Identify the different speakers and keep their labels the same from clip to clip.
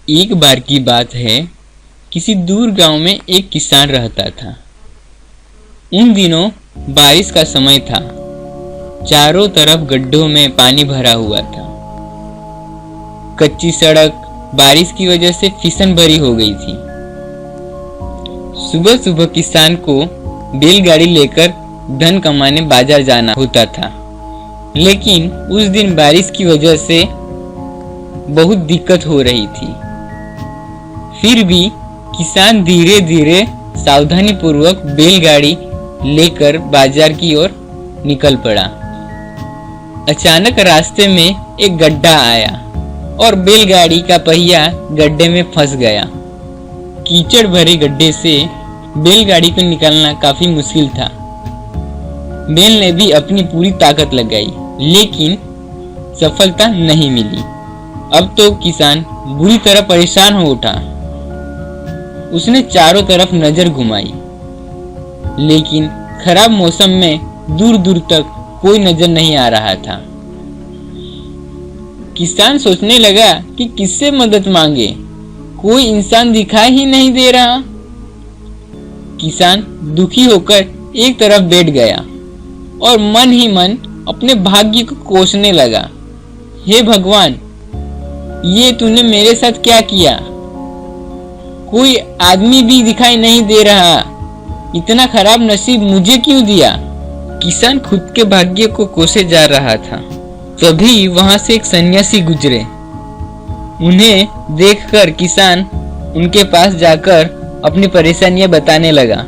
Speaker 1: एक बार की बात है, किसी दूर गांव में एक किसान रहता था। उन दिनों बारिश का समय था। चारों तरफ गड्ढों में पानी भरा हुआ था। कच्ची सड़क बारिश की वजह से फिसल भरी हो गई थी। सुबह सुबह किसान को बैलगाड़ी लेकर धन कमाने बाजार जाना होता था, लेकिन उस दिन बारिश की वजह से बहुत दिक्कत हो रही थी। फिर भी किसान धीरे धीरे सावधानी पूर्वक बैलगाड़ी लेकर बाजार की ओर निकल पड़ा। अचानक रास्ते में एक गड्ढा आया और बैलगाड़ी का पहिया गड्ढे में फंस गया। कीचड़ भरे गड्ढे से बैलगाड़ी को निकालना काफी मुश्किल था। बैल ने भी अपनी पूरी ताकत लगाई, लेकिन सफलता नहीं मिली। अब तो किसान बुरी तरह परेशान हो उठा। उसने चारों तरफ नजर घुमाई, लेकिन खराब मौसम में दूर दूर तक कोई नजर नहीं आ रहा था। किसान सोचने लगा कि किससे मदद मांगे, कोई इंसान दिखाई ही नहीं दे रहा। किसान दुखी होकर एक तरफ बैठ गया और मन ही मन अपने भाग्य को कोसने लगा। हे भगवान, ये तूने मेरे साथ क्या किया? कोई आदमी भी दिखाई नहीं दे रहा। इतना खराब नसीब मुझे क्यों दिया? किसान खुद के भाग्य को कोसे जा रहा था। तभी वहां से एक सन्यासी गुजरे। उन्हें देखकर किसान उनके पास जाकर अपनी परेशानियां बताने लगा।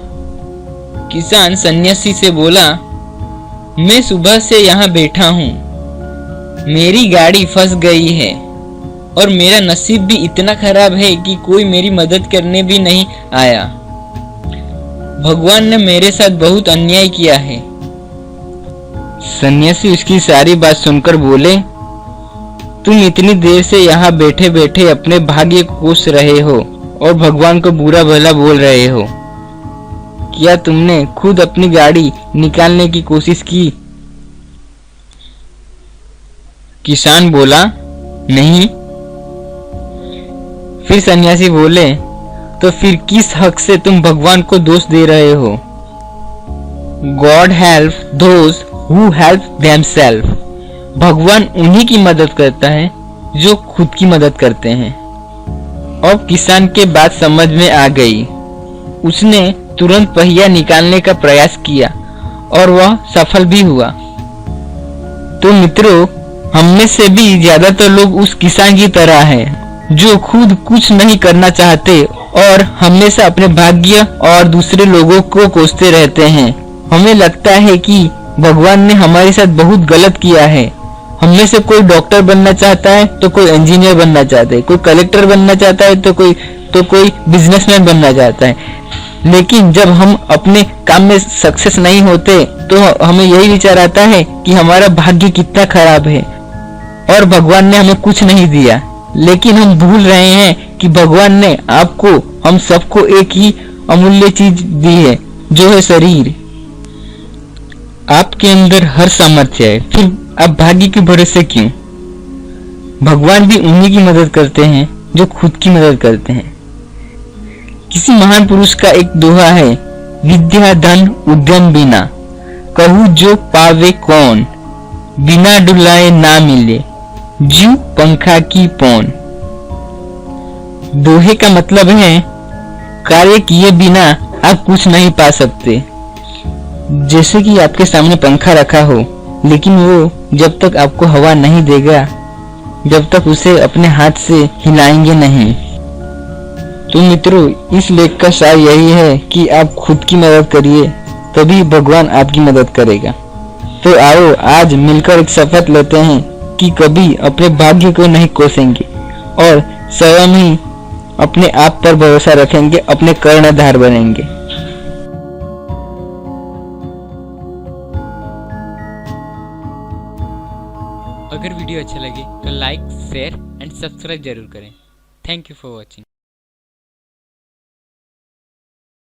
Speaker 1: किसान सन्यासी से बोला, मैं सुबह से यहाँ बैठा हूँ। मेरी गाड़ी फंस गई है और मेरा नसीब भी इतना खराब है कि कोई मेरी मदद करने भी नहीं आया। भगवान ने मेरे साथ बहुत अन्याय किया है। सन्यासी उसकी सारी बात सुनकर बोले, तुम इतनी देर से यहाँ बैठे बैठे अपने भाग्य को कोस रहे हो और भगवान को बुरा भला बोल रहे हो। क्या तुमने खुद अपनी गाड़ी निकालने की कोशिश की? किसान बोला, नहीं। फिर सन्यासी बोले, तो फिर किस हक से तुम भगवान को दोष दे रहे हो? God help those who help themselves. भगवान उन्हीं की मदद करता है जो खुद की मदद करते हैं। अब किसान के बात समझ में आ गई। उसने तुरंत पहिया निकालने का प्रयास किया और वह सफल भी हुआ। तो मित्रों, हम में से भी ज्यादातर लोग उस किसान की तरह हैं, जो खुद कुछ नहीं करना चाहते और हमेशा अपने भाग्य और दूसरे लोगों को कोसते रहते हैं। हमें लगता है कि भगवान ने हमारे साथ बहुत गलत किया है। हम में से कोई डॉक्टर बनना चाहता है तो कोई इंजीनियर बनना चाहता है, कोई कलेक्टर बनना चाहता है तो कोई बिजनेसमैन बनना चाहता है। लेकिन जब हम अपने काम में सक्सेस नहीं होते तो हमें यही विचार आता है कि हमारा भाग्य कितना खराब है और भगवान ने हमें कुछ नहीं दिया। लेकिन हम भूल रहे हैं कि भगवान ने आपको, हम सबको एक ही अमूल्य चीज दी है, जो है शरीर। आपके अंदर हर सामर्थ्य है, फिर आप भाग्य के भरोसे क्यों? भगवान भी उन्हीं की मदद करते हैं जो खुद की मदद करते हैं। किसी महान पुरुष का एक दोहा है, विद्या धन उद्यम बिना, कहूँ जो पावे कौन, बिना डुलाए ना मिले, जीव पंखा की पौन। दोहे का मतलब है, कार्य किए बिना आप कुछ नहीं पा सकते। जैसे कि आपके सामने पंखा रखा हो, लेकिन वो जब तक आपको हवा नहीं देगा, जब तक उसे अपने हाथ से हिलाएंगे नहीं। तो मित्रों, इस लेख का सार यही है कि आप खुद की मदद करिए, तभी भगवान आपकी मदद करेगा। तो आओ आज मिलकर एक शपथ लेते हैं कि कभी अपने भाग्य को नहीं कोसेंगे और स्वयं ही अपने आप पर भरोसा रखेंगे, अपने कर्णधार बनेंगे।
Speaker 2: अगर वीडियो अच्छा लगे तो लाइक, शेयर एंड सब्सक्राइब जरूर करें। Thank you for watching.